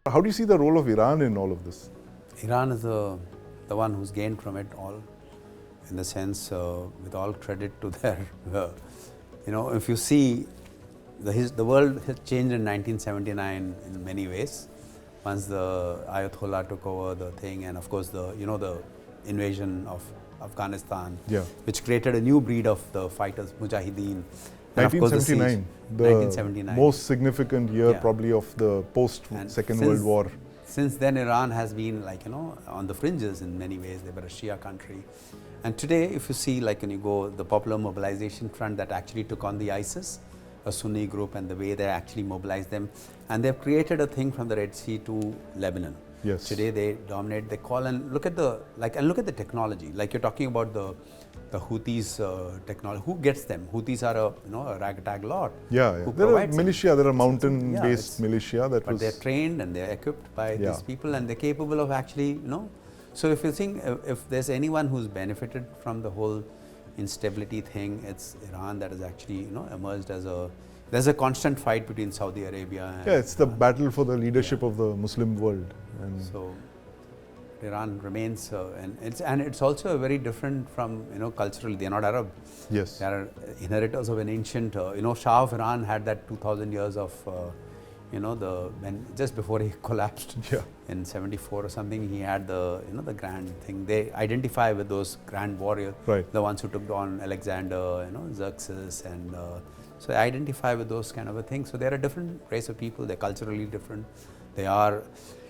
How do you see the role of Iran in all of this? Iran is the one who's gained from it all, in the sense, with all credit to their, if you see, the world has changed in 1979 in many ways. Once the Ayatollah took over the thing, and of course the invasion of Afghanistan, which created a new breed of the fighters, Mujahideen. 1979, the 1979. Most significant year probably of the post-Second World War. Since then, Iran has been on the fringes in many ways. They were a Shia country. And today, if you see, when you go, the Popular Mobilization Front that actually took on the ISIS, a Sunni group, and the way they actually mobilized them. And they've created a thing from the Red Sea to Lebanon. Yes. Today they dominate, they call, and look at the, and look at the technology. Like you're talking about the Houthis technology. Who gets them? Houthis are a ragtag lot. Yeah. There are militia, there are mountain-based militia but they're trained and they're equipped by these people, and they're capable of actually, So if you think, if there's anyone who's benefited from the whole instability thing, it's Iran that has actually, emerged as there's a constant fight between Saudi Arabia and it's the battle for the leadership of the Muslim world. And so Iran remains, and it's also very different from, culturally. They're not Arab. Yes. They are inheritors of an ancient, Shah of Iran had that 2000 years of, just before he collapsed in 74 or something, he had the grand thing. They identify with those grand warriors, the ones who took on Alexander, Xerxes, and so they identify with those kind of a thing. So they're a different race of people. They're culturally different. They are,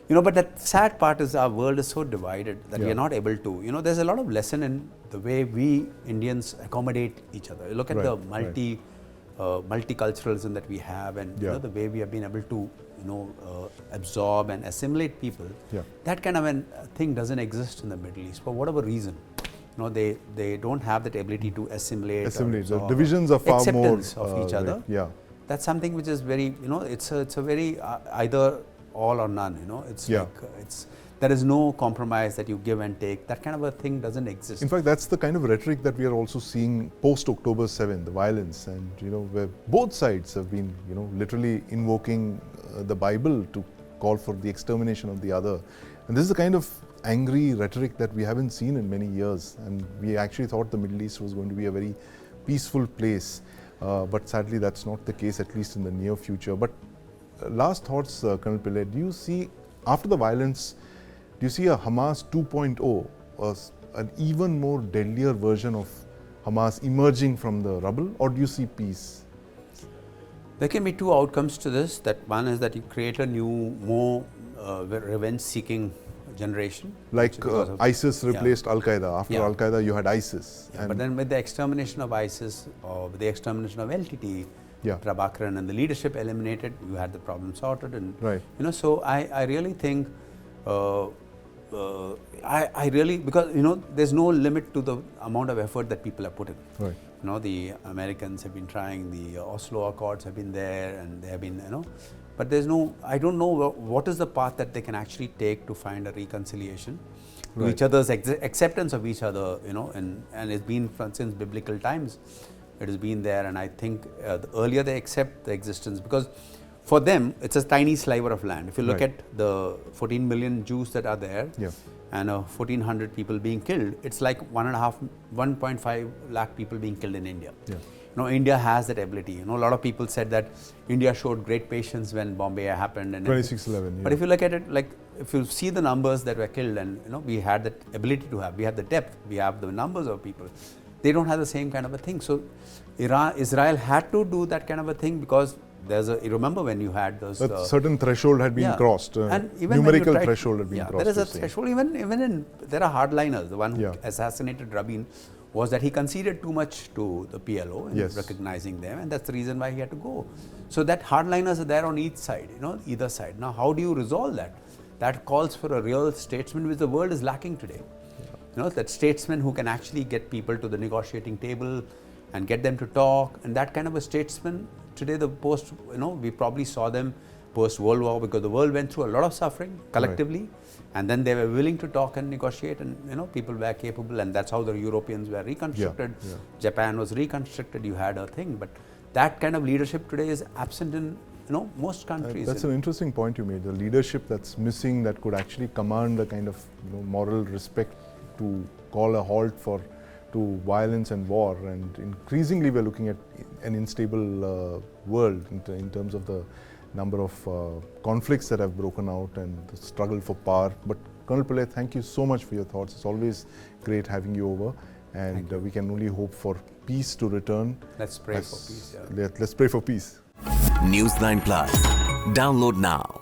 but the sad part is our world is so divided that we are not able to, there's a lot of lesson in the way we Indians accommodate each other. You look at the multiculturalism that we have, and the way we have been able to absorb and assimilate people. That kind of a thing doesn't exist in the Middle East for whatever reason. They don't have that ability to assimilate. The divisions are far more acceptance of each other. That's something which is very, it's a very either all or none. It's like there is no compromise that you give and take. That kind of a thing doesn't exist. In fact, that's the kind of rhetoric that we are also seeing post October 7, the violence, and where both sides have been literally invoking the Bible to call for the extermination of the other. And this is the kind of angry rhetoric that we haven't seen in many years, and we actually thought the Middle East was going to be a very peaceful place, but sadly that's not the case, at least in the near future. But last thoughts, Colonel Pillay, do you see, after the violence, do you see a Hamas 2.0, an even more deadlier version of Hamas emerging from the rubble, or do you see peace? There can be two outcomes to this. That one is that you create a new, more revenge-seeking generation. Like ISIS replaced Al-Qaeda. After Al-Qaeda, you had ISIS. But then with the extermination of ISIS, or with the extermination of LTT, Prabhakaran and the leadership eliminated, you had the problem sorted. And so I really think, I really, because there's no limit to the amount of effort that people have put in. The Americans have been trying, the Oslo Accords have been there, and they have been, but there's no, I don't know what is the path that they can actually take to find a reconciliation, to each other's acceptance of each other, and it's been since biblical times. It has been there, and I think the earlier they accept the existence, because for them it's a tiny sliver of land. If you look at the 14 million Jews that are there, and 1,400 people being killed, it's like 1.5 lakh people being killed in India. India has that ability. A lot of people said that India showed great patience when Bombay happened. And 26/11. But if you look at it, if you see the numbers that were killed, and we had that ability to have, we have the depth, we have the numbers of people. They don't have the same kind of a thing. So Israel had to do that kind of a thing, because you remember when you had those... A certain threshold had been crossed, and even numerical threshold had been crossed. There is a threshold, there are hardliners. The one who assassinated Rabin was that he conceded too much to the PLO in recognizing them, and that's the reason why he had to go. So that hardliners are there on each side, either side. Now how do you resolve that? That calls for a real statesman, which the world is lacking today. That statesman who can actually get people to the negotiating table and get them to talk, and that kind of a statesman today, we probably saw them post-World War, because the world went through a lot of suffering collectively, and then they were willing to talk and negotiate, and people were capable, and that's how the Europeans were reconstructed. Japan was reconstructed, you had a thing, but that kind of leadership today is absent in most countries. That's an interesting point you made. The leadership that's missing that could actually command a kind of moral respect to call a halt to violence and war. And increasingly we're looking at an unstable world in terms of the number of conflicts that have broken out and the struggle for power. But Colonel Pillay, thank you so much for your thoughts. It's always great having you over, and we can only hope for peace to return. Let's pray for peace. Let's pray for peace. News 9 Plus. Download now.